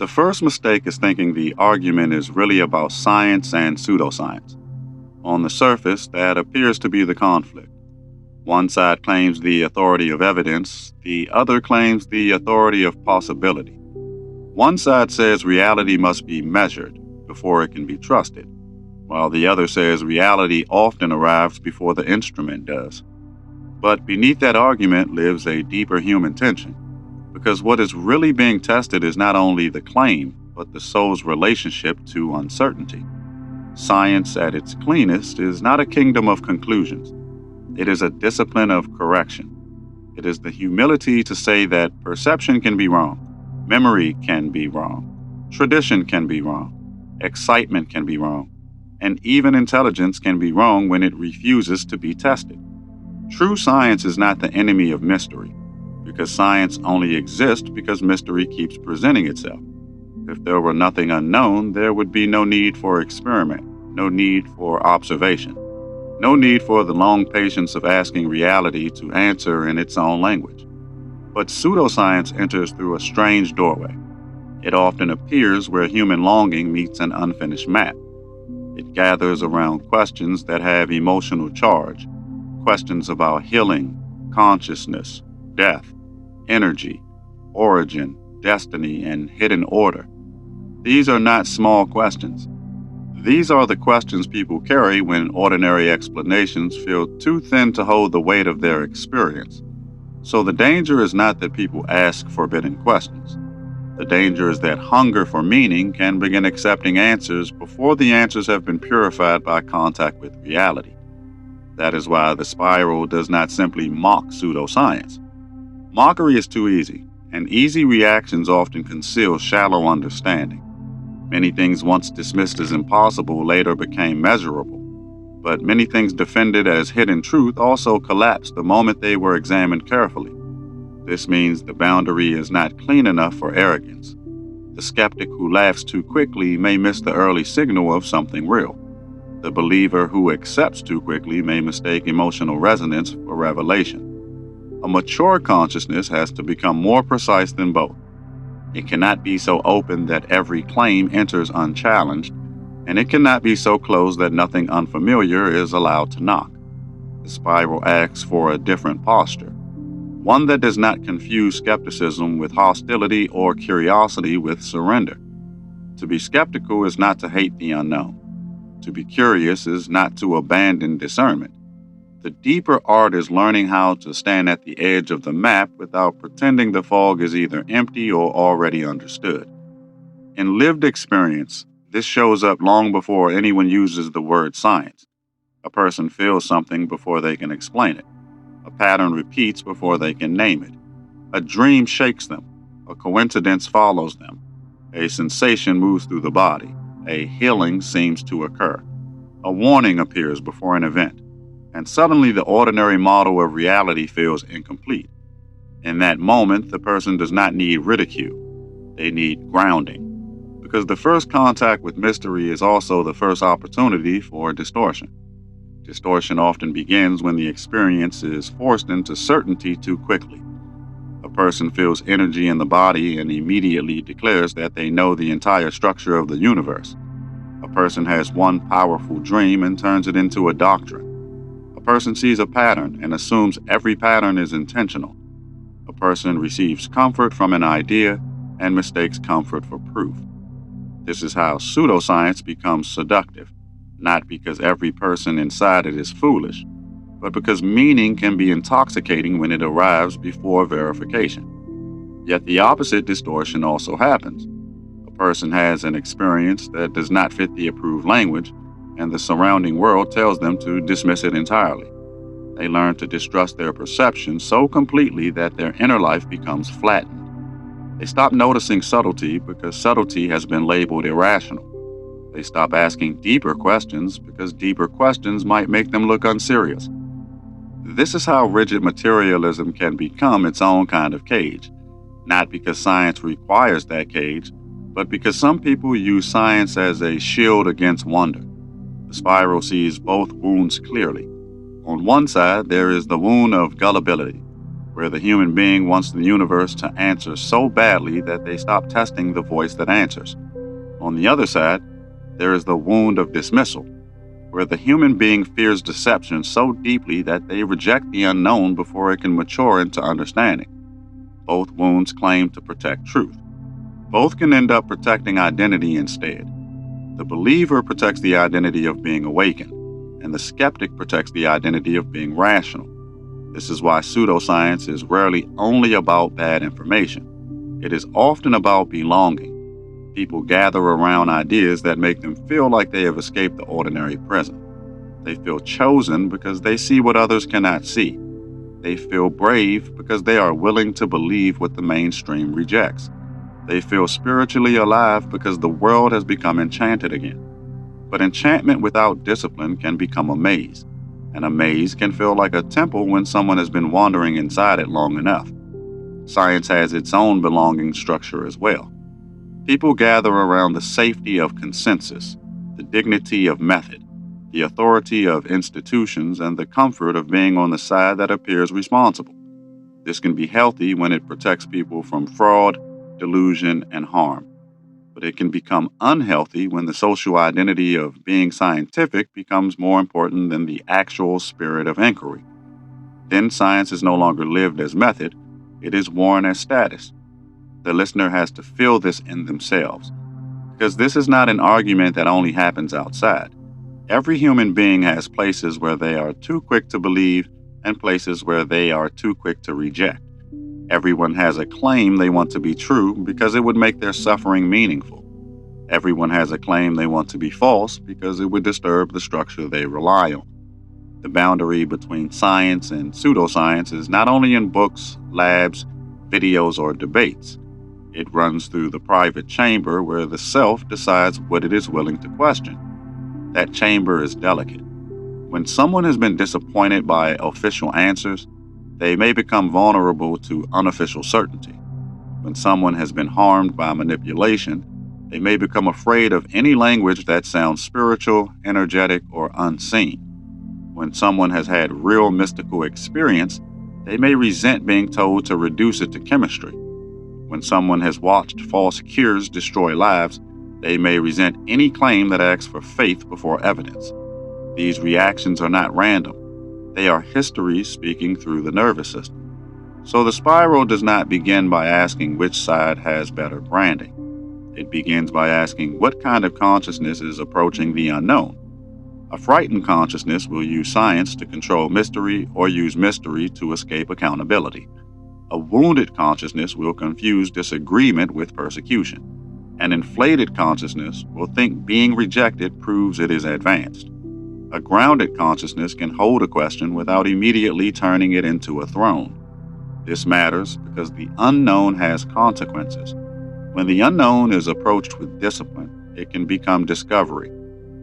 The first mistake is thinking the argument is really about science and pseudoscience. On the surface, that appears to be the conflict. One side claims the authority of evidence, the other claims the authority of possibility. One side says reality must be measured before it can be trusted, while the other says reality often arrives before the instrument does. But beneath that argument lives a deeper human tension, because what is really being tested is not only the claim, but the soul's relationship to uncertainty. Science at its cleanest is not a kingdom of conclusions. It is a discipline of correction. It is the humility to say that perception can be wrong, memory can be wrong, tradition can be wrong, excitement can be wrong, and even intelligence can be wrong when it refuses to be tested. True science is not the enemy of mystery, because science only exists because mystery keeps presenting itself. If there were nothing unknown, there would be no need for experiment, no need for observation, no need for the long patience of asking reality to answer in its own language. But pseudoscience enters through a strange doorway. It often appears where human longing meets an unfinished map. It gathers around questions that have emotional charge, questions about healing, consciousness, death, energy, origin, destiny, and hidden order. These are not small questions. These are the questions people carry when ordinary explanations feel too thin to hold the weight of their experience. So the danger is not that people ask forbidden questions. The danger is that hunger for meaning can begin accepting answers before the answers have been purified by contact with reality. That is why the spiral does not simply mock pseudoscience. Mockery is too easy, and easy reactions often conceal shallow understanding. Many things once dismissed as impossible later became measurable, but many things defended as hidden truth also collapsed the moment they were examined carefully. This means the boundary is not clean enough for arrogance. The skeptic who laughs too quickly may miss the early signal of something real. The believer who accepts too quickly may mistake emotional resonance for revelation. A mature consciousness has to become more precise than both. It cannot be so open that every claim enters unchallenged, and it cannot be so closed that nothing unfamiliar is allowed to knock. The spiral asks for a different posture, one that does not confuse skepticism with hostility or curiosity with surrender. To be skeptical is not to hate the unknown. To be curious is not to abandon discernment. The deeper art is learning how to stand at the edge of the map without pretending the fog is either empty or already understood. In lived experience, this shows up long before anyone uses the word science. A person feels something before they can explain it. A pattern repeats before they can name it. A dream shakes them. A coincidence follows them. A sensation moves through the body. A healing seems to occur. A warning appears before an event. And suddenly the ordinary model of reality feels incomplete. In that moment, the person does not need ridicule. They need grounding. Because the first contact with mystery is also the first opportunity for distortion. Distortion often begins when the experience is forced into certainty too quickly. A person feels energy in the body and immediately declares that they know the entire structure of the universe. A person has one powerful dream and turns it into a doctrine. A person sees a pattern and assumes every pattern is intentional. A person receives comfort from an idea and mistakes comfort for proof. This is how pseudoscience becomes seductive, not because every person inside it is foolish, but because meaning can be intoxicating when it arrives before verification. Yet the opposite distortion also happens. A person has an experience that does not fit the approved language, and the surrounding world tells them to dismiss it entirely. They learn to distrust their perception so completely that their inner life becomes flattened. They stop noticing subtlety because subtlety has been labeled irrational. They stop asking deeper questions because deeper questions might make them look unserious. This is how rigid materialism can become its own kind of cage, not because science requires that cage, but because some people use science as a shield against wonder. The spiral sees both wounds clearly. On one side, there is the wound of gullibility, where the human being wants the universe to answer so badly that they stop testing the voice that answers. On the other side, there is the wound of dismissal, where the human being fears deception so deeply that they reject the unknown before it can mature into understanding. Both wounds claim to protect truth. Both can end up protecting identity instead. The believer protects the identity of being awakened, and the skeptic protects the identity of being rational. This is why pseudoscience is rarely only about bad information. It is often about belonging. People gather around ideas that make them feel like they have escaped the ordinary present. They feel chosen because they see what others cannot see. They feel brave because they are willing to believe what the mainstream rejects. They feel spiritually alive because the world has become enchanted again. But enchantment without discipline can become a maze, and a maze can feel like a temple when someone has been wandering inside it long enough. Science has its own belonging structure as well. People gather around the safety of consensus, the dignity of method, the authority of institutions, and the comfort of being on the side that appears responsible. This can be healthy when it protects people from fraud, delusion, and harm. But it can become unhealthy when the social identity of being scientific becomes more important than the actual spirit of inquiry. Then science is no longer lived as method, it is worn as status. The listener has to feel this in themselves, because this is not an argument that only happens outside. Every human being has places where they are too quick to believe and places where they are too quick to reject. Everyone has a claim they want to be true because it would make their suffering meaningful. Everyone has a claim they want to be false because it would disturb the structure they rely on. The boundary between science and pseudoscience is not only in books, labs, videos, or debates. It runs through the private chamber where the self decides what it is willing to question. That chamber is delicate. When someone has been disappointed by official answers, they may become vulnerable to unofficial certainty. When someone has been harmed by manipulation, they may become afraid of any language that sounds spiritual, energetic, or unseen. When someone has had real mystical experience, they may resent being told to reduce it to chemistry. When someone has watched false cures destroy lives, they may resent any claim that asks for faith before evidence. These reactions are not random. They are history speaking through the nervous system. So the spiral does not begin by asking which side has better branding. It begins by asking what kind of consciousness is approaching the unknown. A frightened consciousness will use science to control mystery or use mystery to escape accountability. A wounded consciousness will confuse disagreement with persecution. An inflated consciousness will think being rejected proves it is advanced. A grounded consciousness can hold a question without immediately turning it into a throne. This matters because the unknown has consequences. When the unknown is approached with discipline, it can become discovery.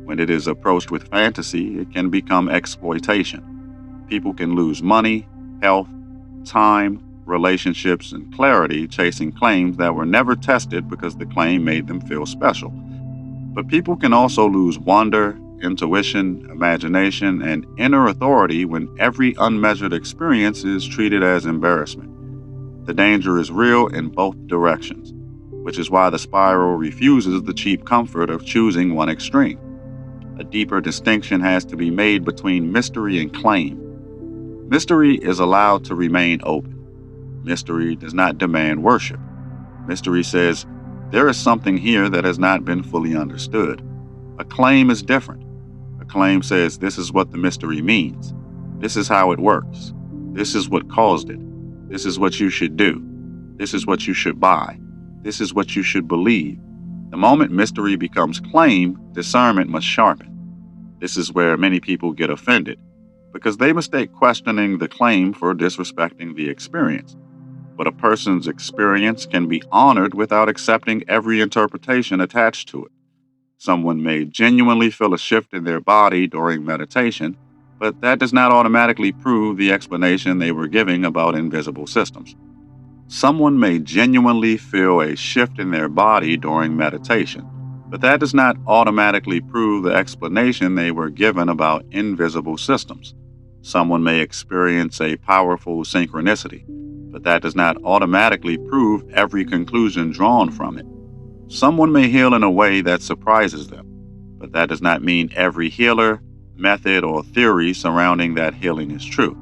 When it is approached with fantasy, it can become exploitation. People can lose money, health, time, relationships, and clarity chasing claims that were never tested because the claim made them feel special. But people can also lose wonder, intuition, imagination, and inner authority when every unmeasured experience is treated as embarrassment. The danger is real in both directions, which is why the spiral refuses the cheap comfort of choosing one extreme. A deeper distinction has to be made between mystery and claim. Mystery is allowed to remain open. Mystery does not demand worship. Mystery says, there is something here that has not been fully understood. A claim is different. A claim says, this is what the mystery means. This is how it works. This is what caused it. This is what you should do. This is what you should buy. This is what you should believe. The moment mystery becomes claim, discernment must sharpen. This is where many people get offended, because they mistake questioning the claim for disrespecting the experience. But a person's experience can be honored without accepting every interpretation attached to it. Someone may genuinely feel a shift in their body during meditation, but that does not automatically prove the explanation they were giving about invisible systems. Someone may genuinely feel a shift in their body during meditation, but that does not automatically prove the explanation they were given about invisible systems. Someone may experience a powerful synchronicity, but that does not automatically prove every conclusion drawn from it. Someone may heal in a way that surprises them, but that does not mean every healer, method, or theory surrounding that healing is true.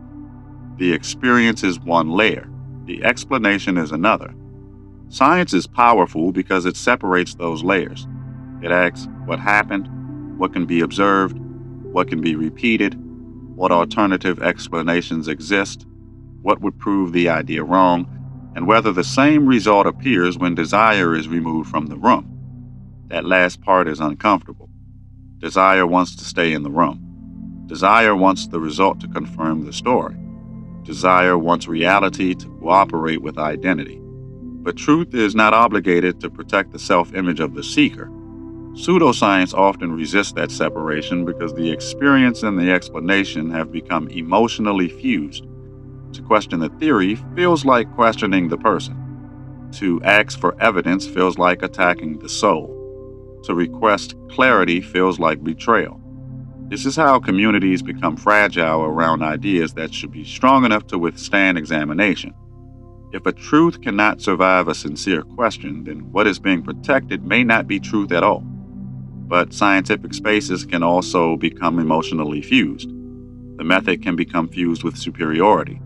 The experience is one layer, the explanation is another. Science is powerful because it separates those layers. It asks what happened, what can be observed, what can be repeated, what alternative explanations exist, what would prove the idea wrong, and whether the same result appears when desire is removed from the room. That last part is uncomfortable. Desire wants to stay in the room. Desire wants the result to confirm the story. Desire wants reality to cooperate with identity. But truth is not obligated to protect the self-image of the seeker. Pseudoscience often resists that separation because the experience and the explanation have become emotionally fused. To question the theory feels like questioning the person. To ask for evidence feels like attacking the soul. To request clarity feels like betrayal. This is how communities become fragile around ideas that should be strong enough to withstand examination. If a truth cannot survive a sincere question, then what is being protected may not be truth at all. But scientific spaces can also become emotionally fused. The method can become fused with superiority.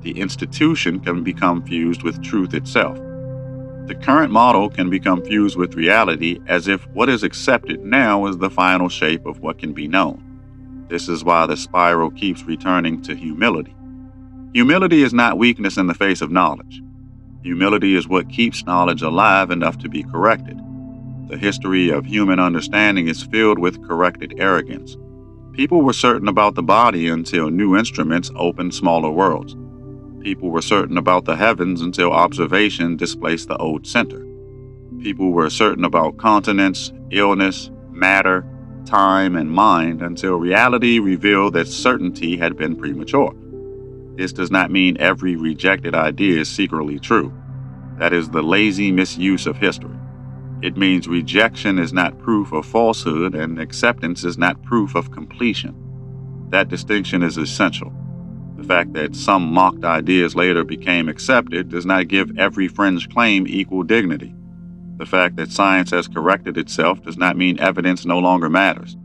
The institution can become fused with truth itself. The current model can become fused with reality as if what is accepted now is the final shape of what can be known. This is why the spiral keeps returning to humility. Humility is not weakness in the face of knowledge. Humility is what keeps knowledge alive enough to be corrected. The history of human understanding is filled with corrected arrogance. People were certain about the body until new instruments opened smaller worlds. People were certain about the heavens until observation displaced the old center. People were certain about continents, illness, matter, time, and mind until reality revealed that certainty had been premature. This does not mean every rejected idea is secretly true. That is the lazy misuse of history. It means rejection is not proof of falsehood and acceptance is not proof of completion. That distinction is essential. The fact that some mocked ideas later became accepted does not give every fringe claim equal dignity. The fact that science has corrected itself does not mean evidence no longer matters.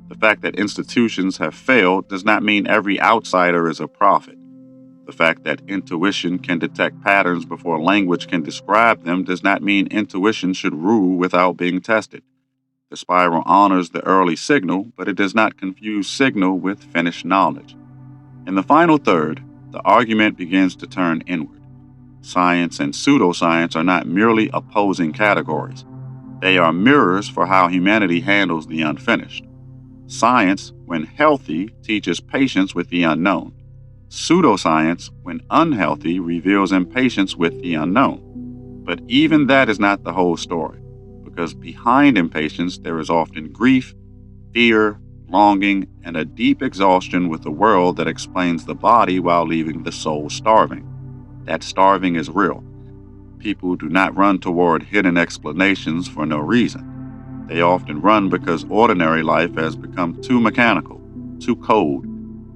The fact that institutions have failed does not mean every outsider is a prophet. The fact that intuition can detect patterns before language can describe them does not mean intuition should rule without being tested. The spiral honors the early signal, but it does not confuse signal with finished knowledge. In the final third, the argument begins to turn inward. Science and pseudoscience are not merely opposing categories. They are mirrors for how humanity handles the unfinished. Science, when healthy, teaches patience with the unknown. Pseudoscience, when unhealthy, reveals impatience with the unknown. But even that is not the whole story, because behind impatience there is often grief, fear, longing, and a deep exhaustion with a world that explains the body while leaving the soul starving. That starving is real. People do not run toward hidden explanations for no reason. They often run because ordinary life has become too mechanical, too cold,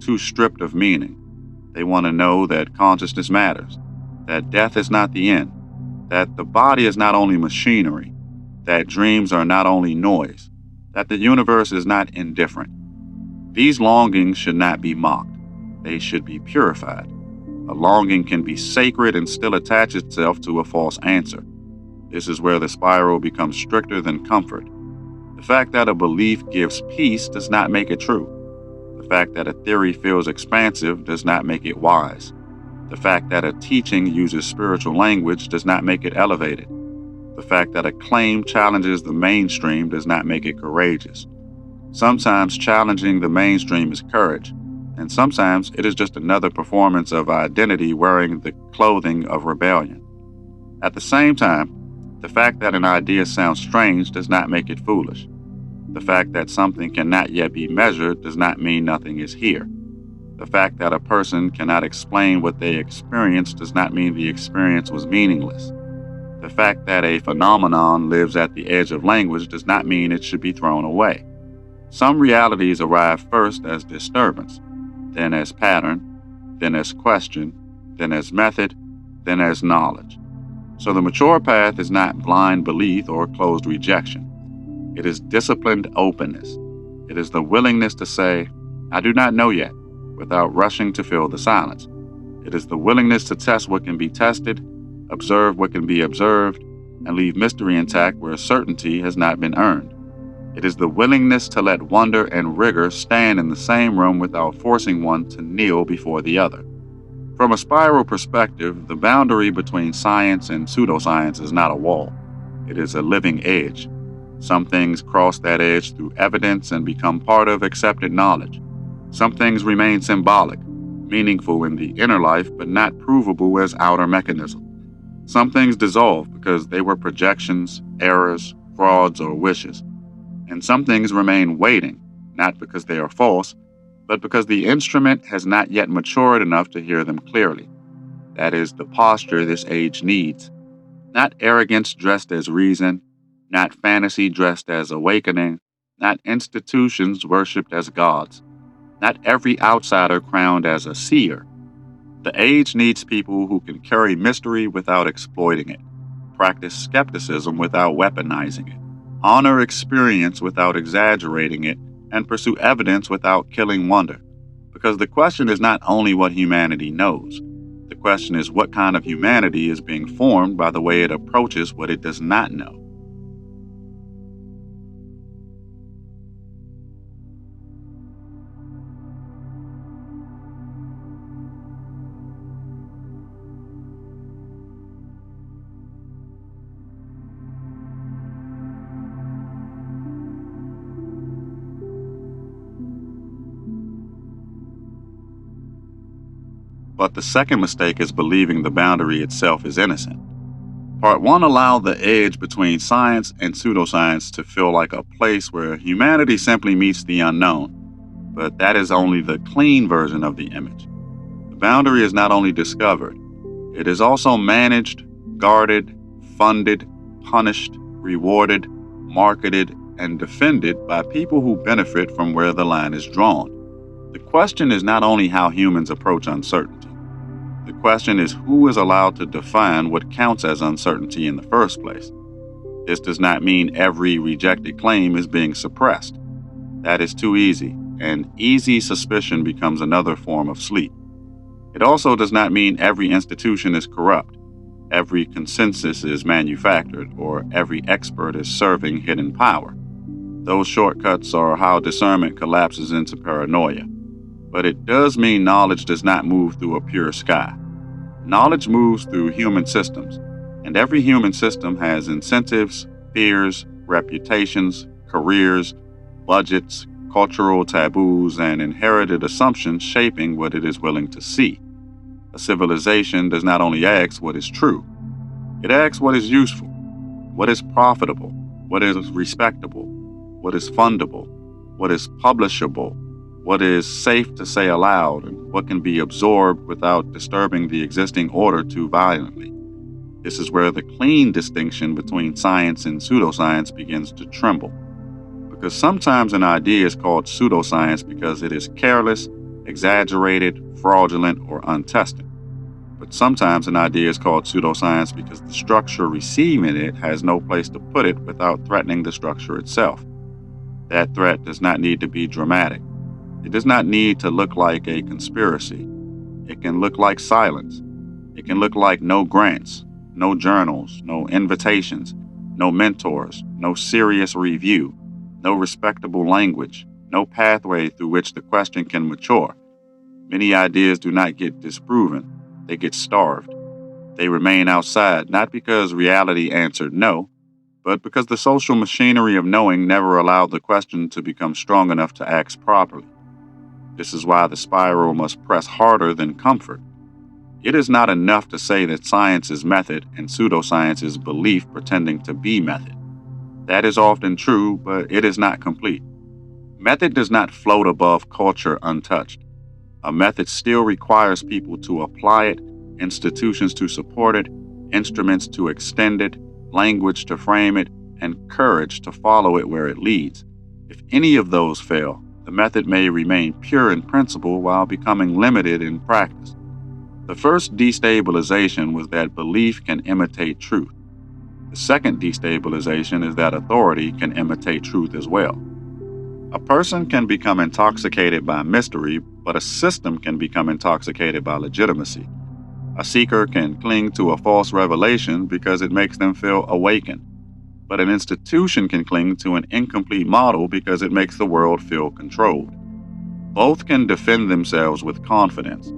too stripped of meaning. They want to know that consciousness matters, that death is not the end, that the body is not only machinery, that dreams are not only noise, that the universe is not indifferent. These longings should not be mocked. They should be purified. A longing can be sacred and still attach itself to a false answer. This is where the spiral becomes stricter than comfort. The fact that a belief gives peace does not make it true. The fact that a theory feels expansive does not make it wise. The fact that a teaching uses spiritual language does not make it elevated. The fact that a claim challenges the mainstream does not make it courageous. Sometimes challenging the mainstream is courage, and sometimes it is just another performance of identity wearing the clothing of rebellion. At the same time, the fact that an idea sounds strange does not make it foolish. The fact that something cannot yet be measured does not mean nothing is here. The fact that a person cannot explain what they experienced does not mean the experience was meaningless. The fact that a phenomenon lives at the edge of language does not mean it should be thrown away. Some realities arrive first as disturbance, then as pattern, then as question, then as method, then as knowledge. So the mature path is not blind belief or closed rejection. It is disciplined openness. It is the willingness to say, I do not know yet, without rushing to fill the silence. It is the willingness to test what can be tested, observe what can be observed, and leave mystery intact where certainty has not been earned. It is the willingness to let wonder and rigor stand in the same room without forcing one to kneel before the other. From a spiral perspective, the boundary between science and pseudoscience is not a wall. It is a living edge. Some things cross that edge through evidence and become part of accepted knowledge. Some things remain symbolic, meaningful in the inner life, but not provable as outer mechanism. Some things dissolve because they were projections, errors, frauds, or wishes. And some things remain waiting, not because they are false, but because the instrument has not yet matured enough to hear them clearly. That is the posture this age needs. Not arrogance dressed as reason, not fantasy dressed as awakening, not institutions worshipped as gods, not every outsider crowned as a seer. The age needs people who can carry mystery without exploiting it, practice skepticism without weaponizing it, honor experience without exaggerating it, and pursue evidence without killing wonder. Because the question is not only what humanity knows. The question is what kind of humanity is being formed by the way it approaches what it does not know. But the second mistake is believing the boundary itself is innocent. Part 1 allowed the edge between science and pseudoscience to feel like a place where humanity simply meets the unknown, but that is only the clean version of the image. The boundary is not only discovered, it is also managed, guarded, funded, punished, rewarded, marketed, and defended by people who benefit from where the line is drawn. The question is not only how humans approach uncertainty. The question is who is allowed to define what counts as uncertainty in the first place. This does not mean every rejected claim is being suppressed. That is too easy, and easy suspicion becomes another form of sleep. It also does not mean every institution is corrupt, every consensus is manufactured, or every expert is serving hidden power. Those shortcuts are how discernment collapses into paranoia. But it does mean knowledge does not move through a pure sky. Knowledge moves through human systems, and every human system has incentives, fears, reputations, careers, budgets, cultural taboos, and inherited assumptions shaping what it is willing to see. A civilization does not only ask what is true, it asks what is useful, what is profitable, what is respectable, what is fundable, what is publishable, what is safe to say aloud, and what can be absorbed without disturbing the existing order too violently. This is where the clean distinction between science and pseudoscience begins to tremble. Because sometimes an idea is called pseudoscience because it is careless, exaggerated, fraudulent, or untested. But sometimes an idea is called pseudoscience because the structure receiving it has no place to put it without threatening the structure itself. That threat does not need to be dramatic. It does not need to look like a conspiracy. It can look like silence. It can look like no grants, no journals, no invitations, no mentors, no serious review, no respectable language, no pathway through which the question can mature. Many ideas do not get disproven, they get starved. They remain outside not because reality answered no, but because the social machinery of knowing never allowed the question to become strong enough to ask properly. This is why the spiral must press harder than comfort. It is not enough to say that science is method and pseudoscience is belief pretending to be method. That is often true, but it is not complete. Method does not float above culture untouched. A method still requires people to apply it, institutions to support it, instruments to extend it, language to frame it, and courage to follow it where it leads. If any of those fail, the method may remain pure in principle while becoming limited in practice. The first destabilization was that belief can imitate truth. The second destabilization is that authority can imitate truth as well. A person can become intoxicated by mystery, but a system can become intoxicated by legitimacy. A seeker can cling to a false revelation because it makes them feel awakened, but an institution can cling to an incomplete model because it makes the world feel controlled. Both can defend themselves with confidence.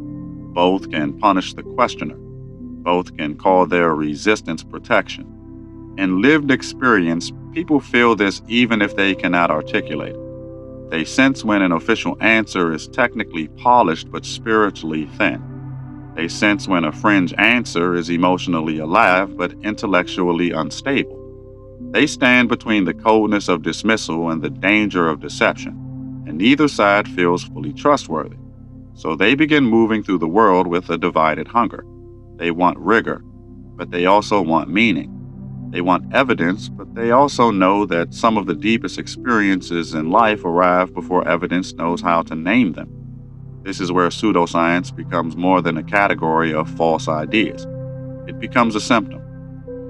Both can punish the questioner. Both can call their resistance protection. In lived experience, people feel this even if they cannot articulate it. They sense when an official answer is technically polished but spiritually thin. They sense when a fringe answer is emotionally alive but intellectually unstable. They stand between the coldness of dismissal and the danger of deception, and neither side feels fully trustworthy. So they begin moving through the world with a divided hunger. They want rigor, but they also want meaning. They want evidence, but they also know that some of the deepest experiences in life arrive before evidence knows how to name them. This is where pseudoscience becomes more than a category of false ideas. It becomes a symptom.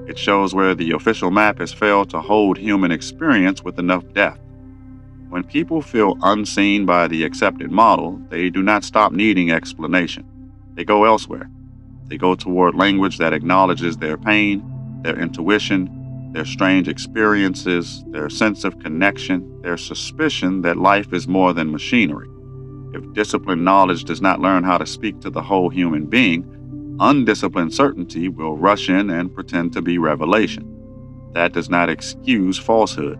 It shows where the official map has failed to hold human experience with enough depth. When people feel unseen by the accepted model, they do not stop needing explanation. They go elsewhere. They go toward language that acknowledges their pain, their intuition, their strange experiences, their sense of connection, their suspicion that life is more than machinery. If disciplined knowledge does not learn how to speak to the whole human being, undisciplined certainty will rush in and pretend to be revelation. That does not excuse falsehood.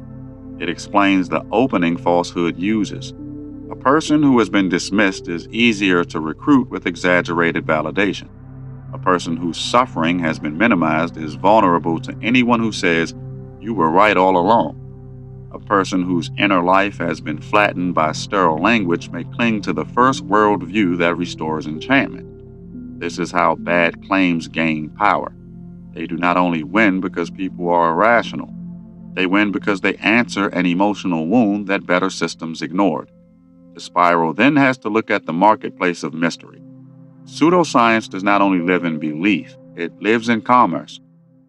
It explains the opening falsehood uses. A person who has been dismissed is easier to recruit with exaggerated validation. A person whose suffering has been minimized is vulnerable to anyone who says, "You were right all along." A person whose inner life has been flattened by sterile language may cling to the first worldview that restores enchantment. This is how bad claims gain power. They do not only win because people are irrational. They win because they answer an emotional wound that better systems ignored. The spiral then has to look at the marketplace of mystery. Pseudoscience does not only live in belief, it lives in commerce.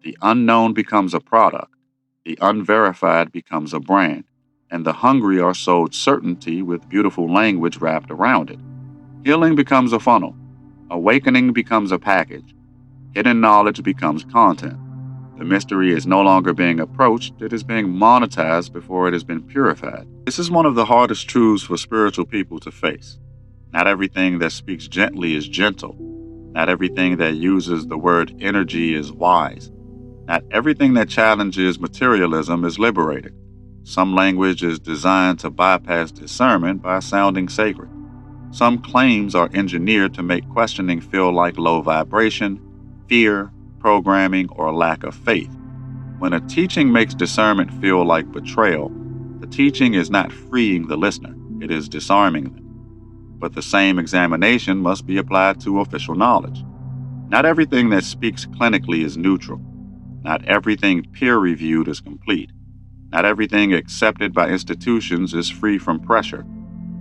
The unknown becomes a product, the unverified becomes a brand, and the hungry are sold certainty with beautiful language wrapped around it. Healing becomes a funnel, awakening becomes a package, hidden knowledge becomes content. The mystery is no longer being approached, it is being monetized before it has been purified. This is one of the hardest truths for spiritual people to face. Not everything that speaks gently is gentle. Not everything that uses the word energy is wise. Not everything that challenges materialism is liberating. Some language is designed to bypass discernment by sounding sacred. Some claims are engineered to make questioning feel like low vibration, fear, programming, or lack of faith. When a teaching makes discernment feel like betrayal, the teaching is not freeing the listener, it is disarming them. But the same examination must be applied to official knowledge. Not everything that speaks clinically is neutral. Not everything peer-reviewed is complete. Not everything accepted by institutions is free from pressure.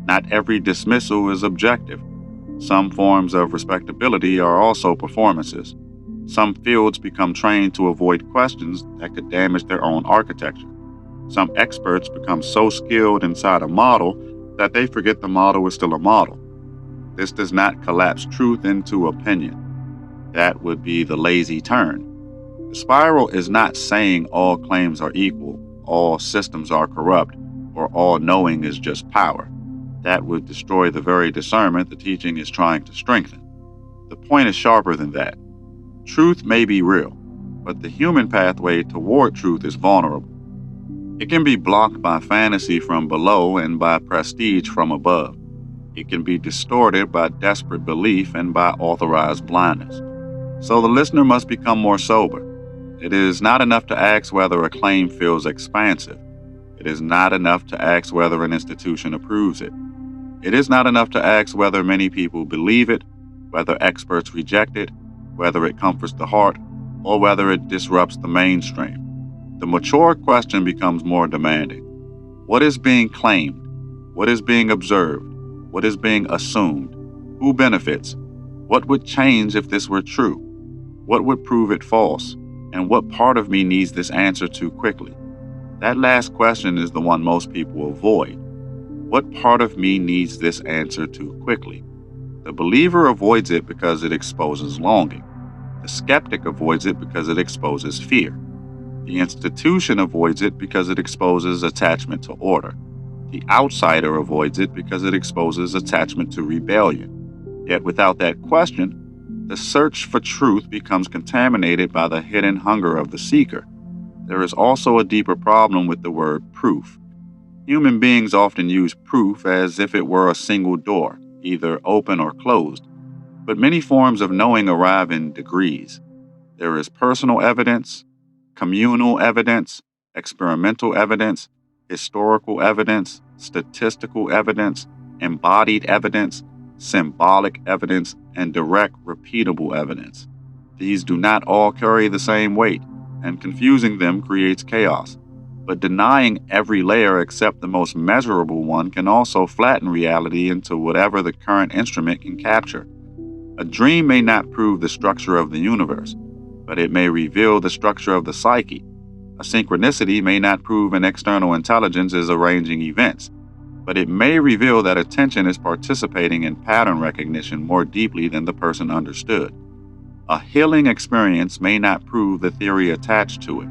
Not every dismissal is objective. Some forms of respectability are also performances. Some fields become trained to avoid questions that could damage their own architecture. Some experts become so skilled inside a model that they forget the model is still a model. This does not collapse truth into opinion. That would be the lazy turn. The spiral is not saying all claims are equal, all systems are corrupt, or all knowing is just power. That would destroy the very discernment the teaching is trying to strengthen. The point is sharper than that. Truth may be real, but the human pathway toward truth is vulnerable. It can be blocked by fantasy from below and by prestige from above. It can be distorted by desperate belief and by authorized blindness. So the listener must become more sober. It is not enough to ask whether a claim feels expansive. It is not enough to ask whether an institution approves it. It is not enough to ask whether many people believe it, whether experts reject it, whether it comforts the heart, or whether it disrupts the mainstream. The mature question becomes more demanding. What is being claimed? What is being observed? What is being assumed? Who benefits? What would change if this were true? What would prove it false? And what part of me needs this answer too quickly? That last question is the one most people avoid. What part of me needs this answer too quickly? The believer avoids it because it exposes longing. The skeptic avoids it because it exposes fear. The institution avoids it because it exposes attachment to order. The outsider avoids it because it exposes attachment to rebellion. Yet without that question, the search for truth becomes contaminated by the hidden hunger of the seeker. There is also a deeper problem with the word proof. Human beings often use proof as if it were a single door, either open or closed. But many forms of knowing arrive in degrees. There is personal evidence, communal evidence, experimental evidence, historical evidence, statistical evidence, embodied evidence, symbolic evidence, and direct, repeatable evidence. These do not all carry the same weight, and confusing them creates chaos. But denying every layer except the most measurable one can also flatten reality into whatever the current instrument can capture. A dream may not prove the structure of the universe, but it may reveal the structure of the psyche. A synchronicity may not prove an external intelligence is arranging events, but it may reveal that attention is participating in pattern recognition more deeply than the person understood. A healing experience may not prove the theory attached to it,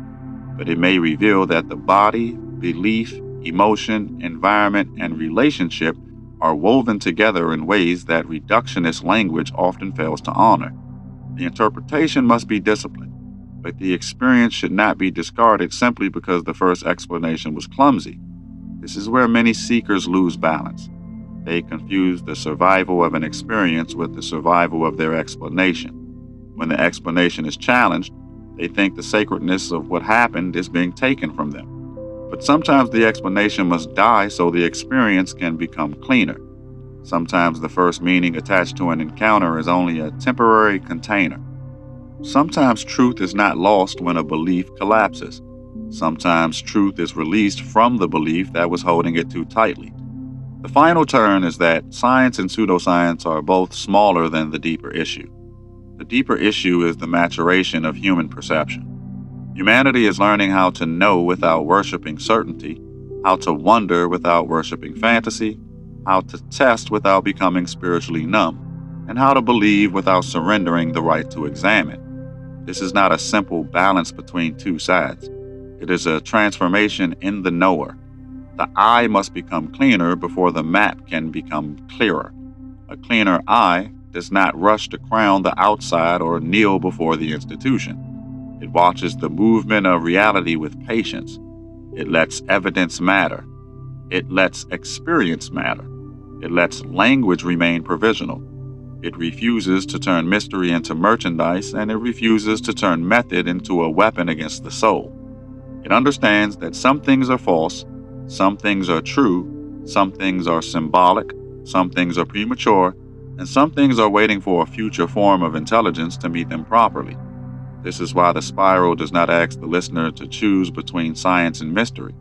but it may reveal that the body, belief, emotion, environment, and relationship are woven together in ways that reductionist language often fails to honor. The interpretation must be disciplined, but the experience should not be discarded simply because the first explanation was clumsy. This is where many seekers lose balance. They confuse the survival of an experience with the survival of their explanation. When the explanation is challenged, they think the sacredness of what happened is being taken from them. But sometimes the explanation must die so the experience can become cleaner. Sometimes the first meaning attached to an encounter is only a temporary container. Sometimes truth is not lost when a belief collapses. Sometimes truth is released from the belief that was holding it too tightly. The final turn is that science and pseudoscience are both smaller than the deeper issue. The deeper issue is the maturation of human perception. Humanity is learning how to know without worshiping certainty, how to wonder without worshiping fantasy, how to test without becoming spiritually numb, and how to believe without surrendering the right to examine. This is not a simple balance between two sides. It is a transformation in the knower. The eye must become cleaner before the map can become clearer. A cleaner eye does not rush to crown the outside or kneel before the institution. It watches the movement of reality with patience. It lets evidence matter. It lets experience matter. It lets language remain provisional. It refuses to turn mystery into merchandise, and it refuses to turn method into a weapon against the soul. It understands that some things are false, some things are true, some things are symbolic, some things are premature, and some things are waiting for a future form of intelligence to meet them properly. This is why the spiral does not ask the listener to choose between science and mystery.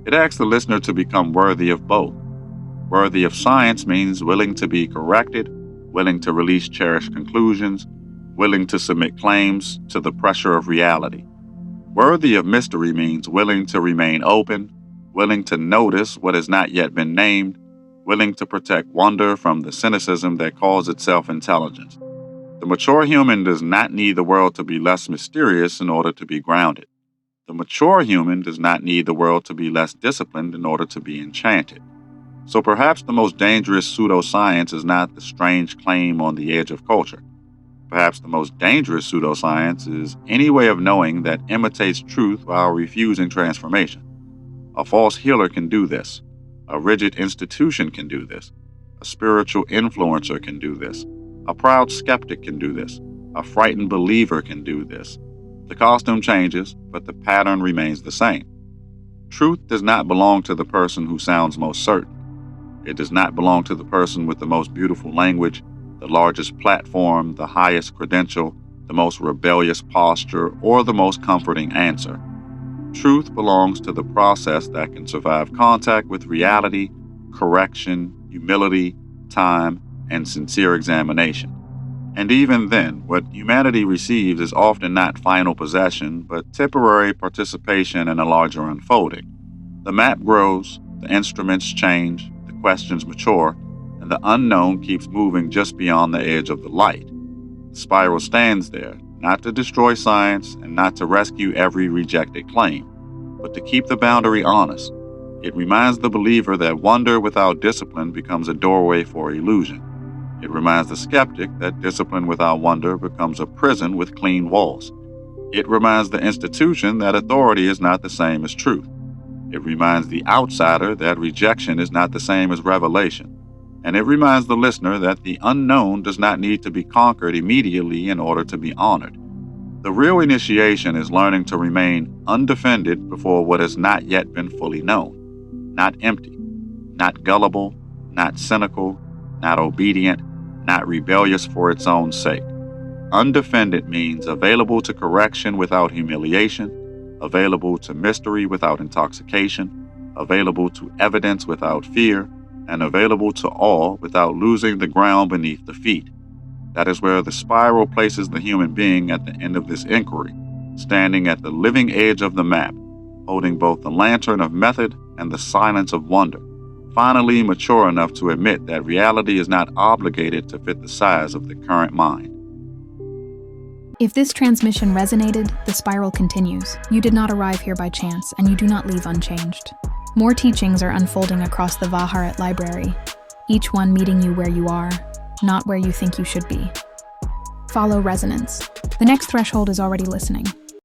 It asks the listener to become worthy of both. Worthy of science means willing to be corrected, willing to release cherished conclusions, willing to submit claims to the pressure of reality. Worthy of mystery means willing to remain open, willing to notice what has not yet been named, willing to protect wonder from the cynicism that calls itself intelligence. The mature human does not need the world to be less mysterious in order to be grounded. The mature human does not need the world to be less disciplined in order to be enchanted. So perhaps the most dangerous pseudoscience is not the strange claim on the edge of culture. Perhaps the most dangerous pseudoscience is any way of knowing that imitates truth while refusing transformation. A false healer can do this. A rigid institution can do this. A spiritual influencer can do this. A proud skeptic can do this. A frightened believer can do this. The costume changes, but the pattern remains the same. Truth does not belong to the person who sounds most certain. It does not belong to the person with the most beautiful language, the largest platform, the highest credential, the most rebellious posture, or the most comforting answer. Truth belongs to the process that can survive contact with reality, correction, humility, time, and sincere examination. And even then, what humanity receives is often not final possession, but temporary participation in a larger unfolding. The map grows, the instruments change, the questions mature, and the unknown keeps moving just beyond the edge of the light. The spiral stands there, not to destroy science and not to rescue every rejected claim, but to keep the boundary honest. It reminds the believer that wonder without discipline becomes a doorway for illusion. It reminds the skeptic that discipline without wonder becomes a prison with clean walls. It reminds the institution that authority is not the same as truth. It reminds the outsider that rejection is not the same as revelation. And it reminds the listener that the unknown does not need to be conquered immediately in order to be honored. The real initiation is learning to remain undefended before what has not yet been fully known. Not empty, not gullible, not cynical, not obedient, not rebellious for its own sake. Undefended means available to correction without humiliation, available to mystery without intoxication, available to evidence without fear, and available to awe without losing the ground beneath the feet. That is where the spiral places the human being at the end of this inquiry, standing at the living edge of the map, holding both the lantern of method and the silence of wonder, finally mature enough to admit that reality is not obligated to fit the size of the current mind. If this transmission resonated, the spiral continues. You did not arrive here by chance, and you do not leave unchanged. More teachings are unfolding across the Haret library, each one meeting you where you are, not where you think you should be. Follow resonance. The next threshold is already listening.